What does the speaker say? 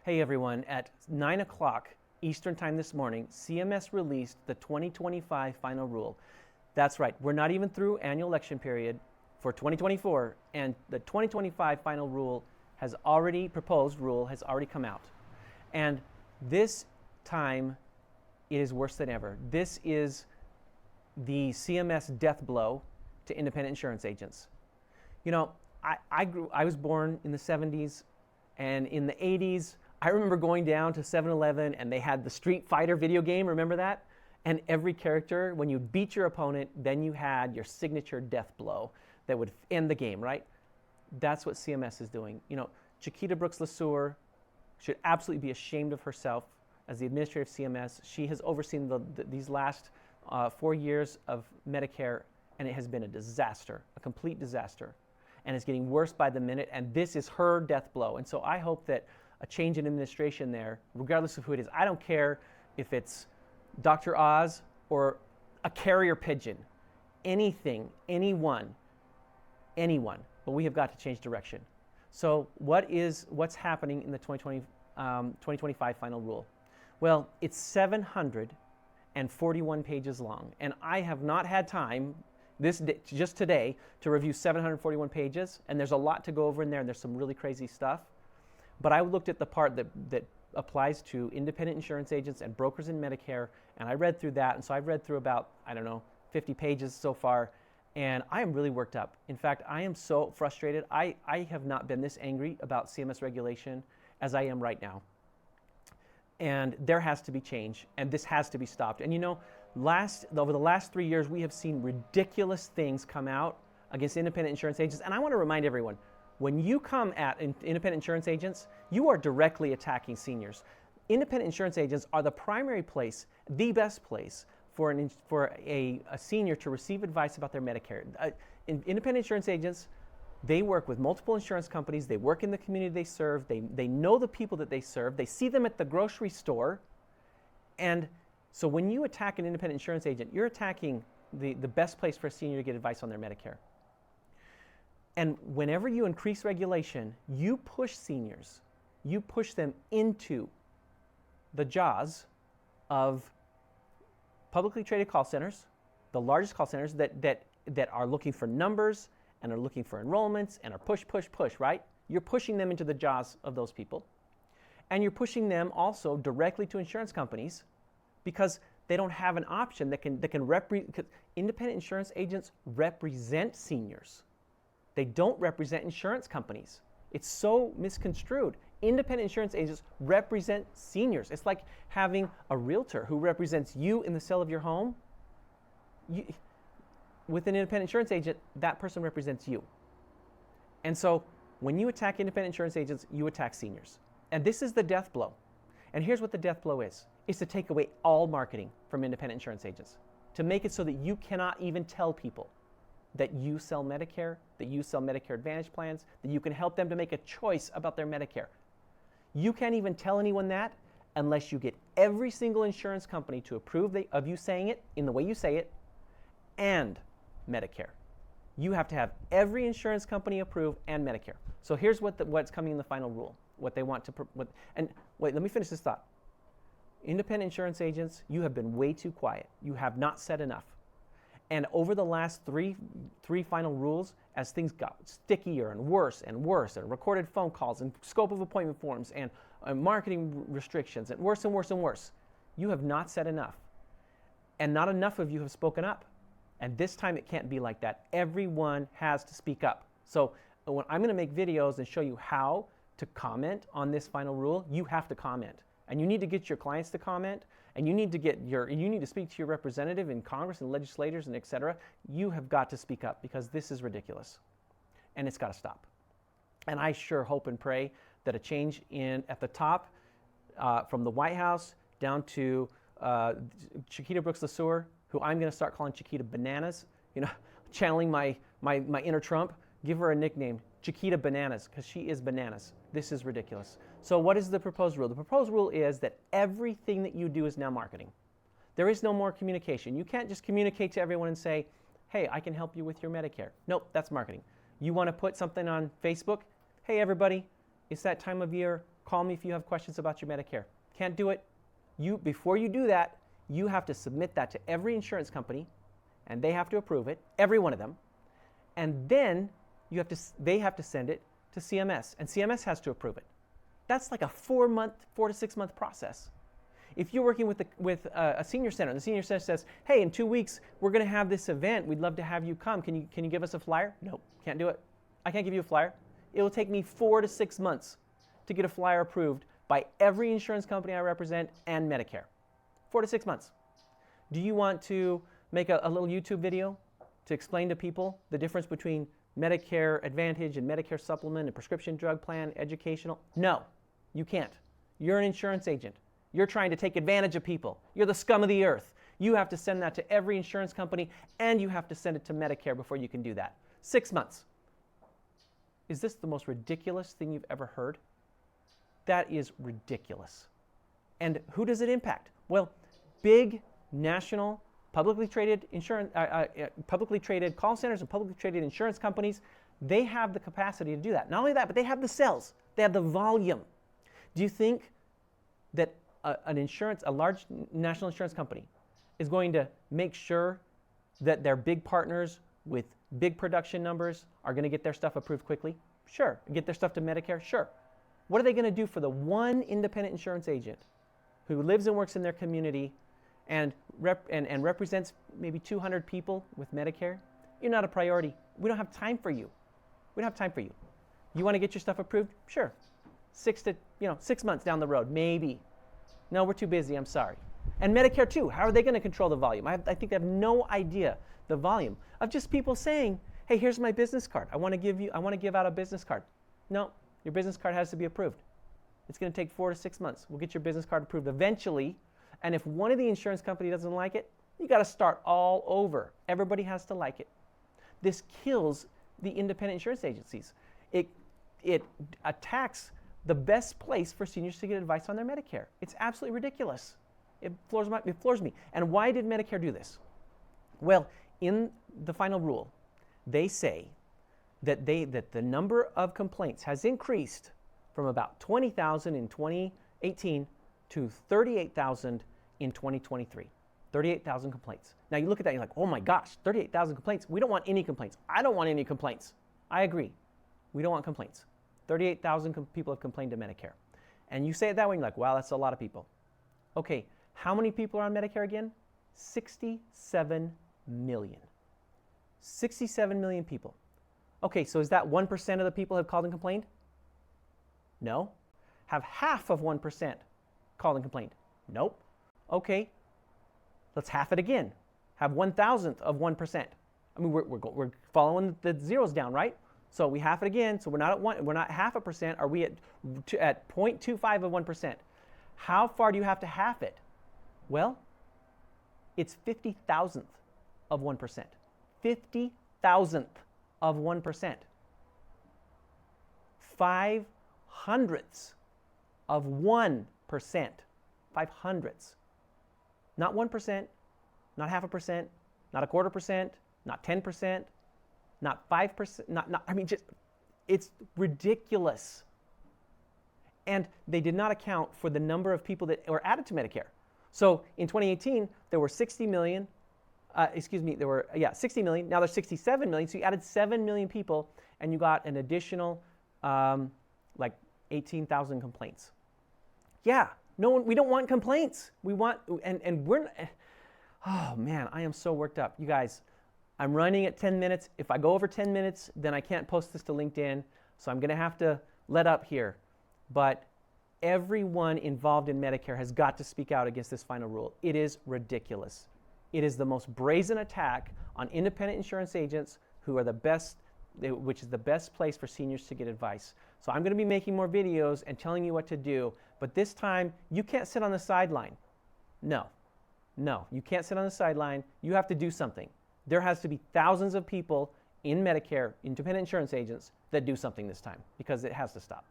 Hey everyone, at 9 o'clock Eastern Time this morning, CMS released the 2025 final rule. That's right, we're not even through annual election period for 2024, and the 2025 final rule has already, proposed rule has already come out. And this time, it is worse than ever. This is the CMS death blow to independent insurance agents. You know, I was born in the 70s, and in the 80s, I remember going down to 7-Eleven and they had the Street Fighter video game, remember that? And every character, when you beat your opponent, then you had your signature death blow that would end the game, right? That's what CMS is doing. You know, Chiquita Brooks-LeSueur should absolutely be ashamed of herself as the administrator of CMS. She has overseen these last 4 years of Medicare, and it has been a disaster, a complete disaster. And it's getting worse by the minute, and this is her death blow. And so I hope that a change in administration there, regardless of who it is, I don't care if it's Dr. Oz or a carrier pigeon, anything, anyone, but we have got to change direction. So what's happening in the 2025 final rule? Well, it's 741 pages long, and I have not had time just today to review 741 pages, and there's a lot to go over in there, and there's some really crazy stuff. But I looked at the part that applies to independent insurance agents and brokers in Medicare, and I read through that, and so I've read through about, 50 pages so far, and I am really worked up. In fact, I am so frustrated. I have not been this angry about CMS regulation as I am right now. And there has to be change, and this has to be stopped. And you know, over the last 3 years, we have seen ridiculous things come out against independent insurance agents, and I want to remind everyone, when you come at independent insurance agents, you are directly attacking seniors. Independent insurance agents are the primary place, the best place for a senior to receive advice about their Medicare. Independent insurance agents, they work with multiple insurance companies. They work in the community they serve. They know the people that they serve. They see them at the grocery store. And so when you attack an independent insurance agent, you're attacking the best place for a senior to get advice on their Medicare. And whenever you increase regulation, you push seniors, you push them into the jaws of publicly traded call centers, the largest call centers that are looking for numbers and are looking for enrollments and are push, right? You're pushing them into the jaws of those people. And you're pushing them also directly to insurance companies because they don't have an option that can independent insurance agents represent seniors. They don't represent insurance companies. It's so misconstrued. Independent insurance agents represent seniors. It's like having a realtor who represents you in the sale of your home. With an independent insurance agent, that person represents you. And so when you attack independent insurance agents, you attack seniors. And this is the death blow. And here's what the death blow is to take away all marketing from independent insurance agents, to make it so that you cannot even tell people that you sell Medicare, that you sell Medicare Advantage plans, that you can help them to make a choice about their Medicare. You can't even tell anyone that unless you get every single insurance company to approve of you saying it in the way you say it, and Medicare. You have to have every insurance company approve and Medicare. So here's what's coming in the final rule, what they want to, and wait, let me finish this thought. Independent insurance agents, you have been way too quiet. You have not said enough. And over the last three final rules, as things got stickier and worse, and recorded phone calls and scope of appointment forms and marketing restrictions and worse, you have not said enough. And not enough of you have spoken up. And this time it can't be like that. Everyone has to speak up. So when I'm going to make videos and show you how to comment on this final rule, you have to comment. And you need to get your clients to comment, and you need to speak to your representative in Congress and legislators and et cetera. You have got to speak up because this is ridiculous, and it's got to stop. And I sure hope and pray that a change at the top, from the White House down to Chiquita Brooks-LeSueur, who I'm going to start calling Chiquita Bananas, channeling my inner Trump, give her a nickname, Chiquita Bananas, because she is bananas. This is ridiculous. So what is the proposed rule? The proposed rule is that everything that you do is now marketing. There is no more communication. You can't just communicate to everyone and say, hey, I can help you with your Medicare. Nope, that's marketing. You want to put something on Facebook? Hey, everybody, it's that time of year. call me if you have questions about your Medicare. Can't do it. Before you do that, you have to submit that to every insurance company, and they have to approve it, every one of them. And then they have to send it to CMS, and CMS has to approve it. That's like a 4 to 6 month process. If you're working with a senior center, and the senior center says, hey, in 2 weeks, we're going to have this event. We'd love to have you come. Can you give us a flyer? Nope, can't do it. I can't give you a flyer. It will take me 4 to 6 months to get a flyer approved by every insurance company I represent and Medicare. 4 to 6 months. Do you want to make a little YouTube video to explain to people the difference between Medicare Advantage and Medicare Supplement and prescription drug plan, educational? No, you can't. You're an insurance agent. You're trying to take advantage of people. You're the scum of the earth. You have to send that to every insurance company, and you have to send it to Medicare before you can do that. 6 months. Is this the most ridiculous thing you've ever heard? That is ridiculous. And who does it impact? Well, big national publicly traded publicly traded call centers and publicly traded insurance companies, they have the capacity to do that. Not only that, but they have the sales. They have the volume. Do you think that a large national insurance company is going to make sure that their big partners with big production numbers are going to get their stuff approved quickly? Sure. Get their stuff to Medicare? Sure. What are they going to do for the one independent insurance agent who lives and works in their community and represents maybe 200 people with Medicare? You're not a priority. We don't have time for you. We don't have time for you. You want to get your stuff approved? Sure. 6 months down the road, maybe. No, we're too busy. I'm sorry. And Medicare too. How are they going to control the volume? I think they have no idea the volume of just people saying, "Hey, here's my business card. I want to give out a business card." No, your business card has to be approved. It's going to take 4 to 6 months. We'll get your business card approved eventually. And if one of the insurance company doesn't like it, you got to start all over. Everybody has to like it. This kills the independent insurance agencies. It attacks the best place for seniors to get advice on their Medicare. It's absolutely ridiculous. It floors me. And why did Medicare do this? Well, in the final rule, they say that the number of complaints has increased from about 20,000 in 2018 to 38,000 in 2023. 38,000 complaints. Now you look at that and you're like, oh my gosh, 38,000 complaints. We don't want any complaints. I don't want any complaints. I agree. We don't want complaints. 38,000 people have complained to Medicare. And you say it that way and you're like, wow, that's a lot of people. Okay, how many people are on Medicare again? 67 million. 67 million people. Okay, so is that 1% of the people have called and complained? No. Have half of 1% called and complained? Nope. Okay, let's half it again. Have 1,000th of 1%. I mean, we're following the zeros down, right? So we half it again. So we're not at 1. We're not half a percent. Are we at 0.25 of 1%? How far do you have to half it? Well, it's 50,000th of 1%. 50,000th of 1%. 500ths of 1%. 500ths. Not 1%, not half a percent, not a quarter percent, not 10%, not 5%, it's ridiculous. And they did not account for the number of people that were added to Medicare. So in 2018, there were 60 million, 60 million, now there's 67 million, so you added 7 million people, and you got an additional, 18,000 complaints. Yeah, we don't want complaints. We want, and we're, oh man, I am so worked up. You guys, I'm running at 10 minutes. If I go over 10 minutes, then I can't post this to LinkedIn, so I'm going to have to let up here. But everyone involved in Medicare has got to speak out against this final rule. It is ridiculous. It is the most brazen attack on independent insurance agents who are the best, which is the best place for seniors to get advice. So I'm going to be making more videos and telling you what to do, but this time you can't sit on the sideline. No, you can't sit on the sideline. You have to do something. There has to be thousands of people in Medicare, independent insurance agents, that do something this time, because it has to stop.